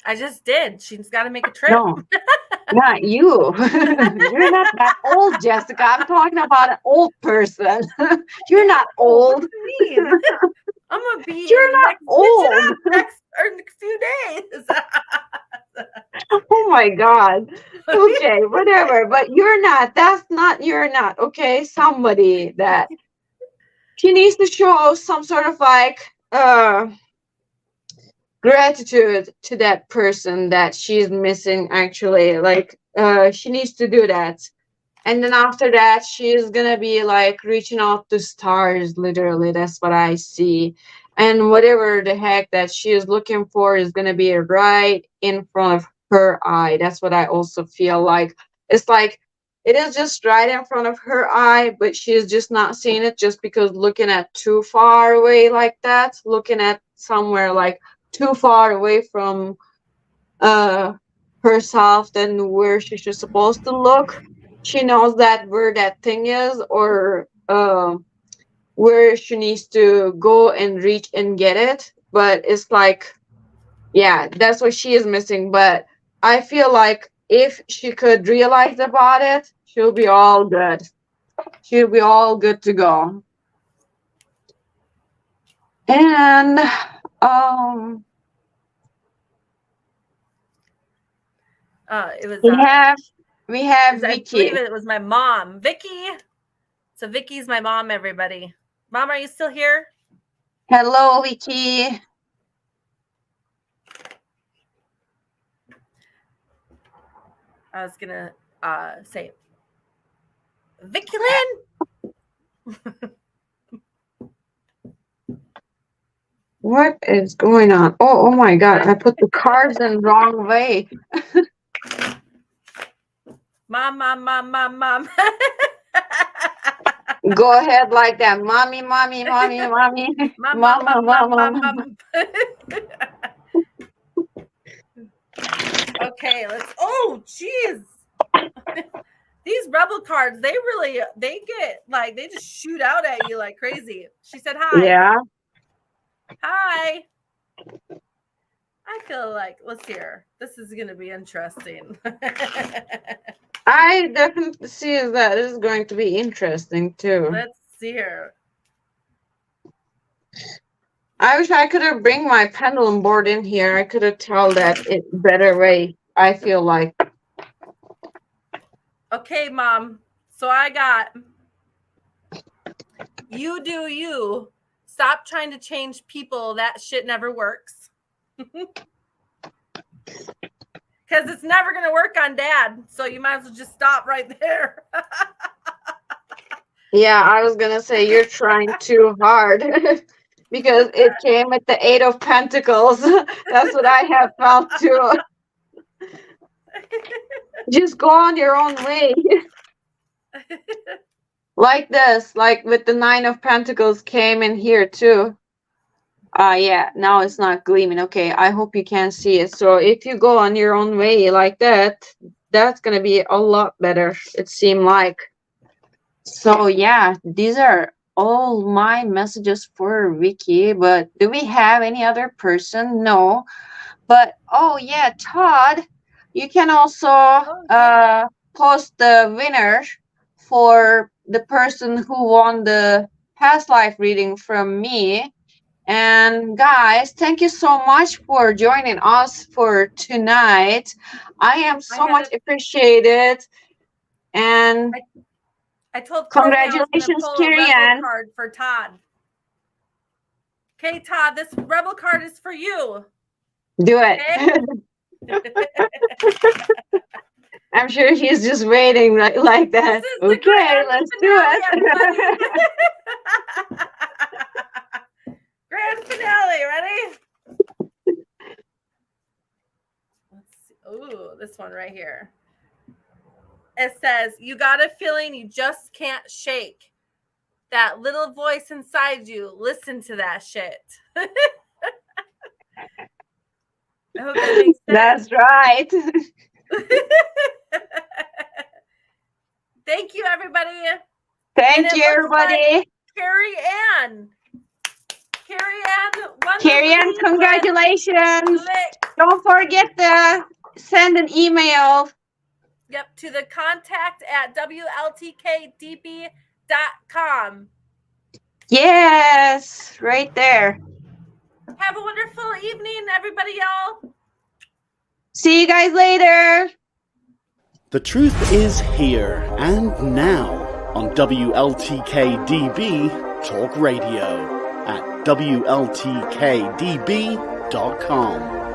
I just did. She's got to make a trip. no, not you. You're not that old, Jessica. I'm talking about an old person. You're not old. What do you mean? I'm gonna be. You're not old. Next few days. Oh my God. Okay, whatever. But you're not. You're not. Okay, somebody that she needs to show some sort of like gratitude to that person that she's missing, actually. Like she needs to do that. And then after that, she's gonna be like reaching out to stars, literally. That's what I see. And whatever the heck that she is looking for is gonna be right in front of her eye. That's what I also feel like. It's like it is just right in front of her eye, but she is just not seeing it just because looking at too far away like that, looking at somewhere like too far away from herself than where she's supposed to look. She knows that where that thing is, or where she needs to go and reach and get it. But it's like, yeah, that's what she is missing. But I feel like if she could realize about it, she'll be all good. She'll be all good to go. And It was. We have I Vicky. believe it was my mom, Vicky. So Vicky's my mom. Everybody, Mom, are you still here? Hello, Vicky. I was gonna say, Vicky Lynn. What is going on? Oh my God! I put the cards in the wrong way. Mom. Go ahead like that, mommy. Mama. Okay, let's. Oh, jeez. These rebel cards, they get like, they just shoot out at you like crazy. She said hi. Yeah. Hi. I feel like, let's hear. This is going to be interesting. I definitely see that this is going to be interesting too. Let's see here. I wish I could have bring my pendulum board in here. I could have told that it better way. I feel like. Okay, Mom. So I got you do you. Stop trying to change people. That shit never works. Because it's never going to work on Dad. So you might as well just stop right there. Yeah, I was going to say you're trying too hard. Because it came with the 8 of Pentacles. That's what I have felt too. Just go on your own way. Like this, like with the 9 of Pentacles came in here too. Yeah, now it's not gleaming. Okay, I hope you can see it. So if you go on your own way like that, that's gonna be a lot better, it seemed like. So yeah, these are all my messages for Vicky. But do we have any other person? No. But oh yeah, Todd, you can also post the winner for the person who won the past life reading from me. And guys, thank you so much for joining us for tonight. I am so much appreciated. And I told Courtney congratulations, I was gonna pull a Kirian. rebel card for Todd. Okay, Todd, this rebel card is for you. Do it. Okay? I'm sure he's just waiting like that. Okay, let's do it. Grand finale, ready? Let's see. Ooh, this one right here. It says, you got a feeling you just can't shake. That little voice inside you, listen to that shit. I hope that makes sense. That's right. Thank you, everybody. Thank you, everybody. Like Carrie Ann, congratulations. Don't forget to send an email. Yep, to the contact at WLTK-DB.com. Yes, right there. Have a wonderful evening, everybody, y'all. See you guys later. The truth is here and now on WLTK-DB Talk Radio at WLTK-DB.com.